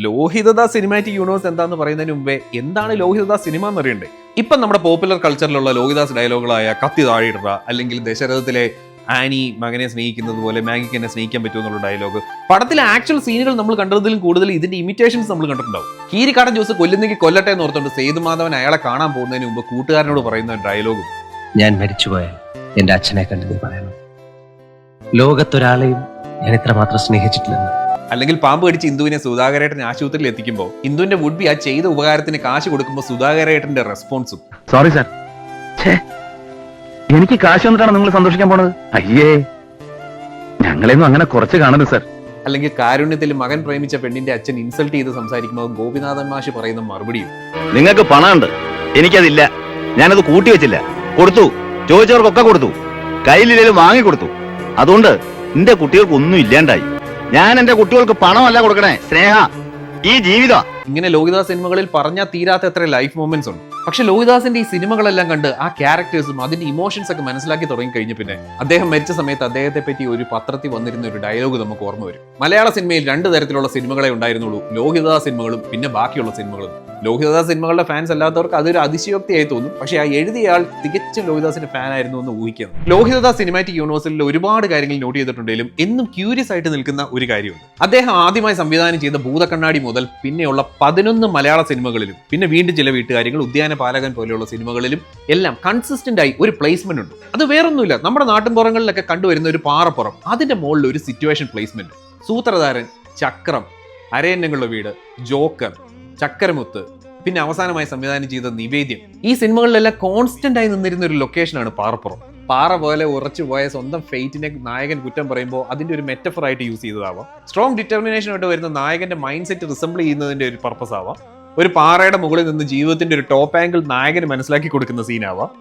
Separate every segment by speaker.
Speaker 1: Lohithadas cinematic universe എന്താന്ന് പറയുന്നതിന് മുമ്പേ എന്താണ് ലോഹിതദാസ് സിനിമ എന്നറിയണ്ടേ? ഇപ്പം നമ്മുടെ പോപ്പുലർ കൾച്ചറിലുള്ള ലോഹിതദാസ് ഡയലോഗുകളായ കത്തി താഴെയിടുക, അല്ലെങ്കിൽ ദശരഥത്തിലെ ആനി മകനെ സ്നേഹിക്കുന്നത് പോലെ മാഗിക്ക് എന്നെ സ്നേഹിക്കാൻ പറ്റുമെന്നുള്ള ഡയലോഗ്, പടത്തിലെ ആക്ച്വൽ സീനുകൾ നമ്മൾ കണ്ടതിലും കൂടുതൽ ഇതിന്റെ ഇമിറ്റേഷൻസ് നമ്മൾ കണ്ടിട്ടുണ്ടാവും. കീരിക്കാടൻ ജോസ് കൊല്ലുന്നെങ്കിൽ കൊല്ലട്ടെ എന്ന് ഓർത്തുകൊണ്ട് സേതുമാധവൻ അയാളെ കാണാൻ പോകുന്നതിന് മുമ്പ് കൂട്ടുകാരനോട് പറയുന്ന ഡയലോഗും,
Speaker 2: ഞാൻ മരിച്ചുപോയാൽ എന്റെ അച്ഛനെ കണ്ടു നീ പറയണം, ലോകത്തൊരാളെയും ഞാൻ ഇത്രമാത്രം സ്നേഹിച്ചിട്ടില്ലെന്ന്.
Speaker 1: അല്ലെങ്കിൽ പാമ്പ് കടിച്ച് ഇന്ദുവിനെ സുധാകരേട്ടൻ ആശുപത്രിയിൽ എത്തിക്കുമ്പോൾ ഇന്ദുവിന്റെ വുഡ് ബി ആ ചെയ്ത ഉപകാരത്തിന് കാശ് കൊടുക്കുമ്പോൾ സുധാകരേട്ടന്റെ റെസ്പോൺസും,
Speaker 3: സോറി സാർ, എനിക്ക് കാശ് വന്നിട്ടാണ് നിങ്ങൾ സന്തോഷിക്കാൻ പോണത്? അയ്യേ, ഞങ്ങളെയൊന്നും അങ്ങനെ കുറച്ച് കാണരുത് സാർ.
Speaker 1: അല്ലെങ്കിൽ കാരുണ്യത്തിൽ മകൻ പ്രേമിച്ച പെണ്ണിന്റെ അച്ഛൻ ഇൻസൾട്ട് ചെയ്ത് സംസാരിക്കുമ്പോൾ ഗോപിനാഥൻ മാഷ് പറയുന്ന മറുപടിയും,
Speaker 4: നിങ്ങൾക്ക് പണമുണ്ട്, എനിക്കതില്ല, ഞാനത് കൂട്ടി വെച്ചില്ല, കൊടുത്തു, ചോദിച്ചവർക്കൊക്കെ കൊടുത്തു, കയ്യിലില്ലേലും വാങ്ങിക്കൊടുത്തു, അതുകൊണ്ട് എന്റെ കുട്ടികൾക്ക് ഒന്നും ഇല്ലാണ്ടായി. ഞാൻ എന്റെ കുട്ടികൾക്ക് പണമല്ല കൊടുക്കണേ, സ്നേഹ, ഈ ജീവിതം.
Speaker 1: ഇങ്ങനെ ലോഹിതദാസ് സിനിമകളിൽ പറഞ്ഞാൽ തീരാത്ത എത്ര ലൈഫ് മൊമെന്റ്സ് ഉണ്ട്. പക്ഷെ ലോഹിതദാസിന്റെ ഈ സിനിമകളെല്ലാം കണ്ട് ആ ക്യാരക്ടേഴ്സും അതിന്റെ ഇമോഷൻസ് ഒക്കെ മനസ്സിലാക്കി തുടങ്ങി കഴിഞ്ഞ പിന്നെ അദ്ദേഹം മരിച്ച സമയത്ത് അദ്ദേഹത്തെ പറ്റി ഒരു പത്രത്തിൽ വന്നിരുന്ന ഒരു ഡയലോഗ് നമുക്ക് ഓർമ്മ വരും. മലയാള സിനിമയിൽ 2 തരത്തിലുള്ള സിനിമകളെ ഉണ്ടായിരുന്നുള്ളൂ, ലോഹിതദാസ് സിനിമകളും പിന്നെ ബാക്കിയുള്ള സിനിമകളും. ലോഹിതദാസ് സിനിമകളുടെ ഫാൻസ് അല്ലാത്തവർക്ക് അതൊരു അതിശയോക്തിയായി തോന്നും, പക്ഷെ ആ എഴുതിയ ആൾ തികച്ചും ലോഹിതദാസിന്റെ ഫാൻ ആയിരുന്നു എന്ന് ഊഹിക്കണം. ലോഹിതദാസ് സിനിമാറ്റിക് യൂണിവേഴ്സിൽ ഒരുപാട് കാര്യങ്ങൾ നോട്ട് ചെയ്തിട്ടുണ്ടെങ്കിലും എന്നും ക്യൂരിയസ് ആയിട്ട് നിൽക്കുന്ന ഒരു കാര്യമുണ്ട്. അദ്ദേഹം ആദ്യമായി സംവിധാനം ചെയ്ത ഭൂതക്കണ്ണാടി മുതൽ പിന്നെയുള്ള 11 മലയാള സിനിമകളിലും പിന്നെ വീണ്ടും ചില വീട്ടുകാര്യങ്ങൾ, ഉദ്യാന പാലകൻ പോലെയുള്ള സിനിമകളിലും എല്ലാം കൺസിസ്റ്റന്റ് ആയി ഒരു പ്ലേസ്മെന്റ് ഉണ്ട്. അത് വേറൊന്നുമില്ല, നമ്മുടെ നാട്ടിൻപുറങ്ങളിലൊക്കെ കണ്ടുവരുന്ന ഒരു പാറപ്പുറം, അതിന്റെ മുകളിൽ ഒരു സിറ്റുവേഷൻ പ്ലേസ്മെന്റ്. സൂത്രധാരൻ, ചക്രം, അരയന്നങ്ങളുടെ വീട്, ജോക്കർ, ചക്കരമുത്ത്, പിന്നെ അവസാനമായി സംവിധാനം ചെയ്ത നിവേദ്യം, ഈ സിനിമകളിലെല്ലാം കോൺസ്റ്റന്റ് ആയി നിന്നിരുന്ന ഒരു ലൊക്കേഷനാണ് പാറപ്പുറം. പാറ പോലെ ഉറച്ചു പോയ സ്വന്തം ഫെയ്റ്റിനെ നായകൻ കുറ്റം പറയുമ്പോൾ അതിന്റെ ഒരു മെറ്റഫർ ആയിട്ട് യൂസ് ചെയ്തതാവാം. സ്ട്രോങ് ഡിറ്റർമിനേഷൻ ആയിട്ട് വരുന്ന നായകന്റെ മൈൻഡ് സെറ്റ് റിസംബിൾ ചെയ്യുന്നതിന്റെ ഒരു പർപ്പസ് ആവാം. ഒരു പാറയുടെ മുകളിൽ നിന്ന് ജീവിതത്തിന്റെ ഒരു ടോപ്പ് ആംഗിൾ നായകന് മനസ്സിലാക്കി കൊടുക്കുന്ന സീനാവാം.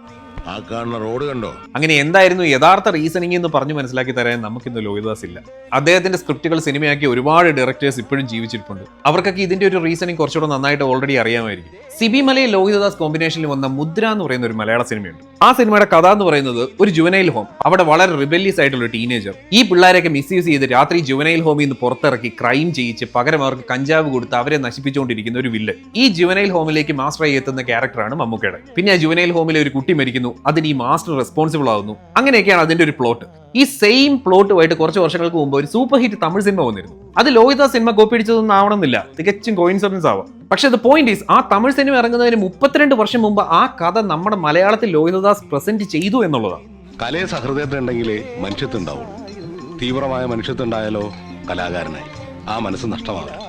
Speaker 5: ആ കാണുന്ന റോഡ് കണ്ടോ?
Speaker 1: അങ്ങനെ എന്തായിരുന്നു യഥാർത്ഥ റീസണിംഗ് എന്ന് പറഞ്ഞു മനസ്സിലാക്കി തരാൻ നമുക്കിന്ന് ലോഹിതദാസ് ഇല്ല. അദ്ദേഹത്തിന്റെ സ്ക്രിപ്റ്റുകൾ സിനിമയാക്കി ഒരുപാട് ഡയറക്ടേഴ്സ് ഇപ്പോഴും ജീവിച്ചിട്ടുണ്ട്. അവർക്കൊക്കെ ഇതിന്റെ ഒരു റീസണിംഗ് കുറച്ചുകൂടെ നന്നായിട്ട് ഓൾറെഡി അറിയാമായിരിക്കും. സിബി മലയിൽ ലോഹിതദാസ് കോമ്പിനേഷനിൽ വന്ന മുദ്ര എന്ന് പറയുന്ന ഒരു മലയാള സിനിമയുണ്ട്. ആ സിനിമയുടെ കഥ എന്ന് പറയുന്നത് ഒരു ജുവനൈൽ ഹോം, അവിടെ വളരെ റിബല്യസ് ആയിട്ടുള്ള ടീനേജർ ഈ പിള്ളേരെയൊക്കെ മിസ്യൂസ് ചെയ്ത് രാത്രി ജുവനൈൽ ഹോമിൽ നിന്ന് പുറത്തിറക്കി ക്രൈം ചെയ്യിച്ച് പകരം അവർക്ക് കഞ്ചാവ് കൊടുത്ത് അവരെ നശിപ്പിച്ചുകൊണ്ടിരിക്കുന്ന ഒരു വില്ലൻ. ഈ ജുവനൈൽ ഹോമിലേക്ക് മാസ്റ്ററായി എത്തുന്ന ക്യാരക്ടറാണ് മമ്മൂക്കയുടെ. പിന്നെ ആ ജുവനൈൽ ഹോമിലെ ഒരു കുട്ടി മരിക്കുന്നു, അതിന് ഈ മാസ്റ്റർ റെസ്പോൺസിബിൾ ആവുന്നു. അങ്ങനെയൊക്കെയാണ് അതിന്റെ ഒരു പ്ലോട്ട്. ഈ സെയിം പ്ലോട്ടുമായിട്ട് കുറച്ച് വർഷങ്ങൾക്ക് മുമ്പ് ഒരു സൂപ്പർ ഹിറ്റ് തമിഴ് സിനിമ വന്നിരുന്നു. അത് ലോഹിതദാസ് സിനിമ കോപ്പി അടിച്ചതൊന്നും ആവണമെന്നില്ല, തികച്ചും കോയിൻസിഡൻസ് ആവാം. പക്ഷെ ദ പോയിന്റ് ഈസ്, ആ തമിഴ് സിനിമ ഇറങ്ങുന്നതിന് 32 വർഷം മുമ്പ് ആ കഥ നമ്മുടെ മലയാളത്തിൽ ലോഹിതദാസ് പ്രസന്റ് ചെയ്തു എന്നുള്ളതാണ്.
Speaker 5: കലയെ സഹൃദയത്തിലുണ്ടെങ്കിലേ മനുഷ്യത്വം ഉണ്ടാവുള്ളൂ. തീവ്രമായ മനുഷ്യത്വം ഉണ്ടായാലോ കലാകാരനായി ആ മനസ്സ് നഷ്ടമാകും.